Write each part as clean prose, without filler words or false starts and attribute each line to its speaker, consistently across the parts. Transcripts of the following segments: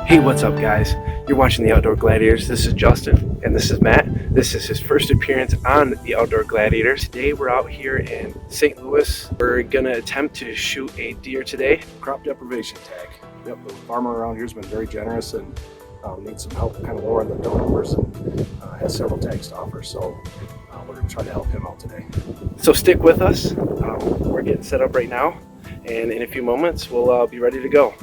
Speaker 1: Hey, what's up guys? You're watching the Outdoor Gladiators. This is Justin and this is Matt. This is his first appearance on the Outdoor Gladiators. Today we're out here in St. Louis. We're gonna attempt to shoot a deer today.
Speaker 2: Crop Deprivation Tag. Yep, the farmer around here has been very generous and needs some help kind of lowering the doe numbers and has several tags to offer. So we're gonna try to help him out today.
Speaker 1: So stick with us. We're getting set up right now, and in a few moments we'll be ready to go.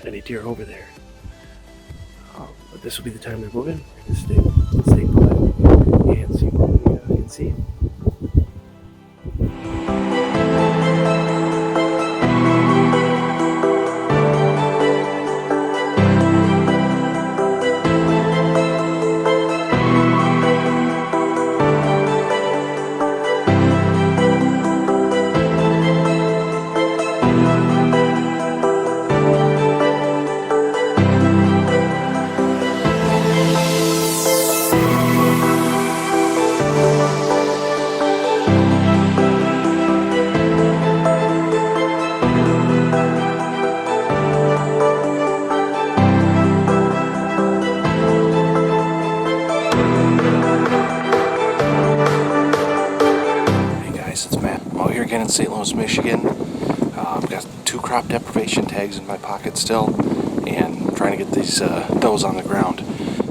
Speaker 1: Any deer over there, but this will be the time they're moving. We're gonna stay put and see what we can see. In St. Louis, Michigan. I've got 2 crop deprivation tags in my pocket still, and I'm trying to get these does on the ground.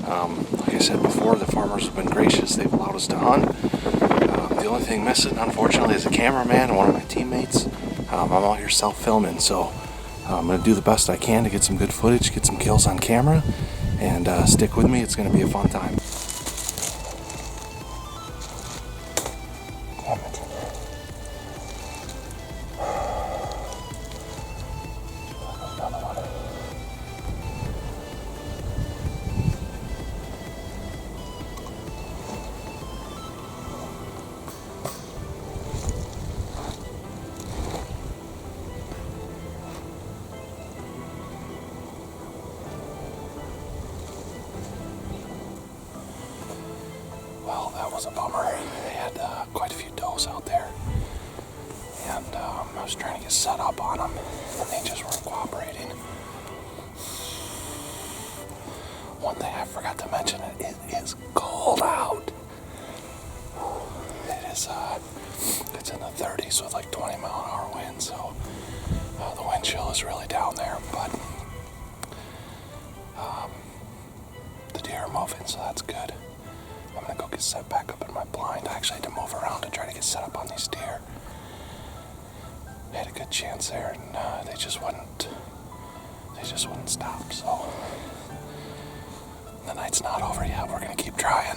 Speaker 1: Like I said before, the farmers have been gracious. They've allowed us to hunt. The only thing missing, unfortunately, is a cameraman and one of my teammates. I'm out here self-filming, so I'm going to do the best I can to get some good footage, get some kills on camera, and stick with me. It's going to be a fun time.
Speaker 2: Well, that was a bummer. They had quite a few does out there, and I was trying to get set up on them, and they just weren't cooperating. One thing I forgot to mention, it is cold out. It is, it's in the 30s with like 20-mile-an-hour wind, so the wind chill is really down there, but the deer are moving, so that's good. I'm gonna go get set back up in my blind. I actually had to move around to try to get set up on these deer. I had a good chance there, and they just wouldn't stop. So the night's not over yet. We're gonna keep trying.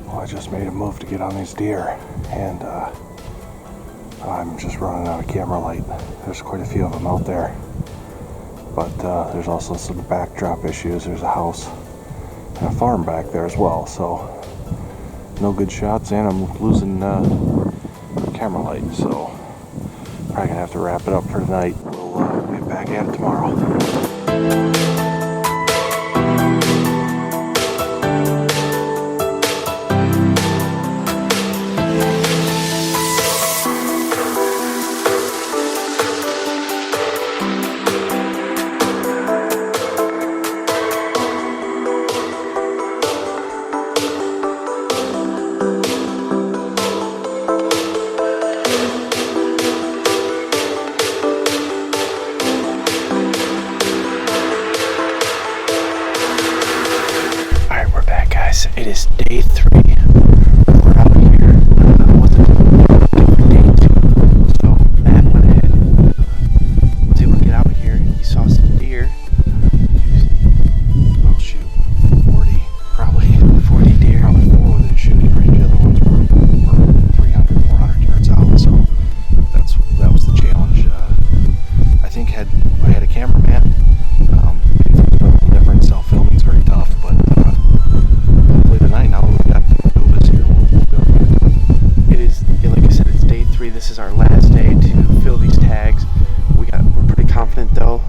Speaker 2: Well, I just made a move to get on these deer, and I'm just running out of camera light. There's quite a few of them out there. But there's also some backdrop issues. There's a house and a farm back there as well, so no good shots, and I'm losing camera light, so probably gonna have to wrap it up for tonight. We'll get back at it tomorrow.
Speaker 1: day 3. We're out here. I don't know what to do for day 2. So Matt went ahead and was able to get out here. He saw some deer. Oh shoot, 40, probably 40 deer. Probably 4 within shooting range. The other ones were 300, 400 yards out. So that was the challenge. I think I had a cameraman. It's a little different. Self-filming is very tough, but hopefully tonight, now that we got the Ubas here, we'll be able to get it done. It is, like I said, it's day 3. This is our last day to fill these tags. We're pretty confident though.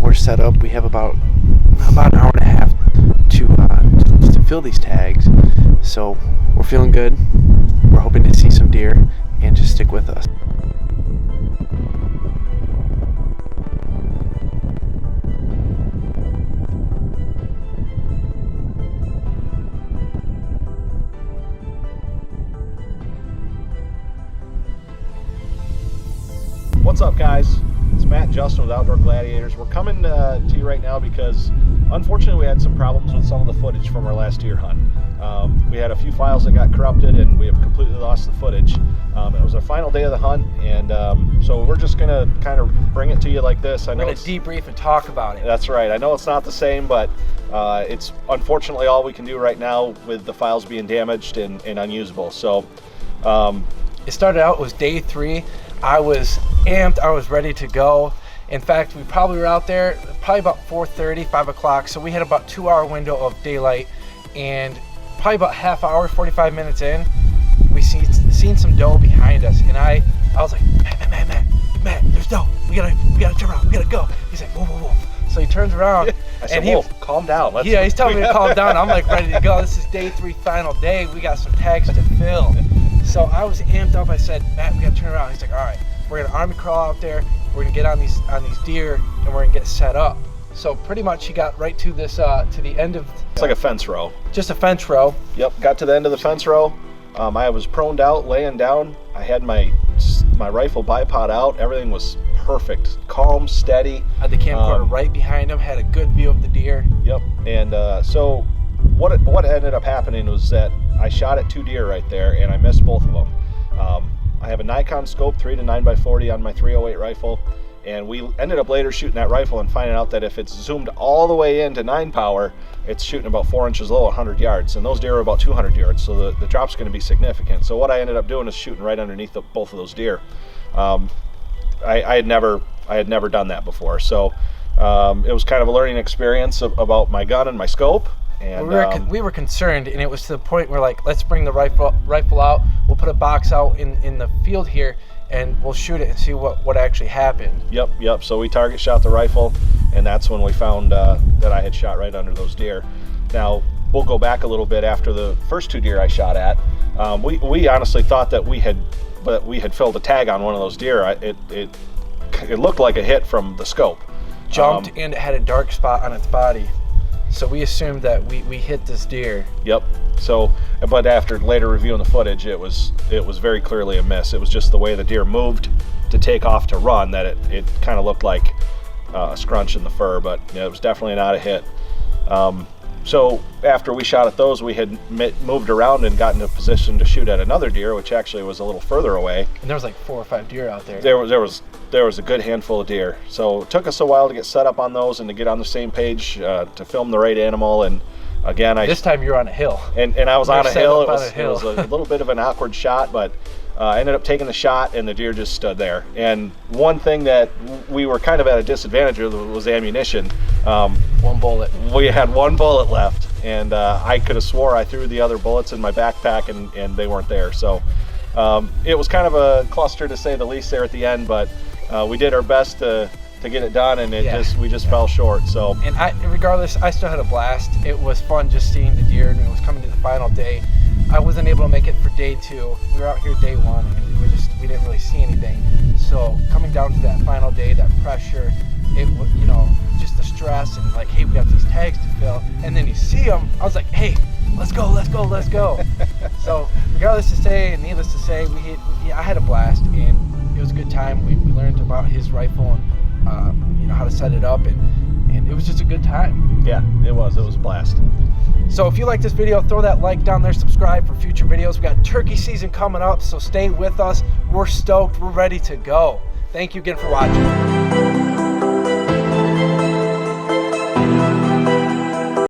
Speaker 1: We're set up. We have about an hour and a half to fill these tags. So we're feeling good. We're hoping to see some deer, and just stick with us.
Speaker 3: What's up, guys? It's Matt and Justin with Outdoor Gladiators. We're coming to you right now because unfortunately we had some problems with some of the footage from our last deer hunt. We had a few files that got corrupted and we have completely lost the footage. It was our final day of the hunt, and so we're just going to kind of bring it to you like this.
Speaker 4: We're going to debrief and talk about it.
Speaker 3: That's right. I know it's not the same, but it's unfortunately all we can do right now with the files being damaged and unusable. So
Speaker 4: it started out, it was day 3. I was amped, I was ready to go. In fact, we probably were out there probably about 4:30, 5 o'clock. So we had about 2-hour window of daylight, and probably about half hour, 45 minutes in, we seen some doe behind us. And I was like, Matt, there's doe. We gotta turn around, we gotta go. He's like, whoa. So he turns around.
Speaker 3: I said, whoa, calm down.
Speaker 4: He's telling me to calm down. I'm like ready to go. This is day 3, final day. We got some tags to fill. So I was amped up. I said, Matt, we gotta turn around. He's like, all right, we're gonna army crawl out there. We're gonna get on these deer, and we're gonna get set up. So pretty much he got right to this to the end of.
Speaker 3: It's like a fence row.
Speaker 4: Just a fence row.
Speaker 3: Yep, got to the end of the fence row. I was proned out, laying down. I had my rifle bipod out. Everything was perfect, calm, steady.
Speaker 4: Had the camcorder right behind him. Had a good view of the deer.
Speaker 3: Yep, and so what ended up happening was that I shot at 2 deer right there, and I missed both of them. I have a Nikon scope 3 to 9x40 on my 308 rifle, and we ended up later shooting that rifle and finding out that if it's zoomed all the way into 9 power, it's shooting about 4 inches low, 100 yards, and those deer are about 200 yards, so the drop's going to be significant. So what I ended up doing is shooting right underneath both of those deer. I had never done that before, so it was kind of a learning experience about my gun and my scope. And
Speaker 4: we were concerned, and it was to the point where, like, let's bring the rifle out. We'll put a box out in the field here, and we'll shoot it and see what actually happened.
Speaker 3: Yep. So we target shot the rifle, and that's when we found that I had shot right under those deer. Now we'll go back a little bit after the first 2 deer I shot at. We honestly thought that we had filled a tag on one of those deer. It looked like a hit from the scope.
Speaker 4: Jumped, and it had a dark spot on its body. So we assumed that we hit this deer.
Speaker 3: Yep. So, but after later reviewing the footage, it was very clearly a miss. It was just the way the deer moved to take off to run that it kind of looked like a scrunch in the fur, but it was definitely not a hit. So after we shot at those, we had moved around and got into a position to shoot at another deer, which actually was a little further away.
Speaker 4: And there was like 4 or 5 deer out there.
Speaker 3: There was a good handful of deer. So it took us a while to get set up on those and to get on the same page to film the right animal. And again,
Speaker 4: this time you were on a hill.
Speaker 3: And I was on a hill. It was
Speaker 4: a
Speaker 3: little bit of an awkward shot, but I ended up taking the shot, and the deer just stood there. And one thing that we were kind of at a disadvantage with was ammunition.
Speaker 4: 1 bullet.
Speaker 3: We had 1 bullet left, and I could have swore I threw the other bullets in my backpack, and they weren't there. So it was kind of a cluster, to say the least, there at the end, but we did our best to get it done, and we just fell short. So,
Speaker 4: and regardless, I still had a blast. It was fun just seeing the deer, and it was coming to the final day. I wasn't able to make it for day 2. We were out here day 1, and we didn't really see anything. So coming down to that final day, that pressure, it was, just the stress, and like, hey, we got these tags to fill, and then you see them. I was like, hey, let's go. So regardless to say, and needless to say, I had a blast, and it was a good time. We learned about his rifle and how to set it up, and it was just a good time.
Speaker 3: Yeah, it was a blast.
Speaker 4: So if you like this video, throw that like down there, subscribe for future videos. We got turkey season coming up, so stay with us. We're stoked, we're ready to go. Thank you again for watching.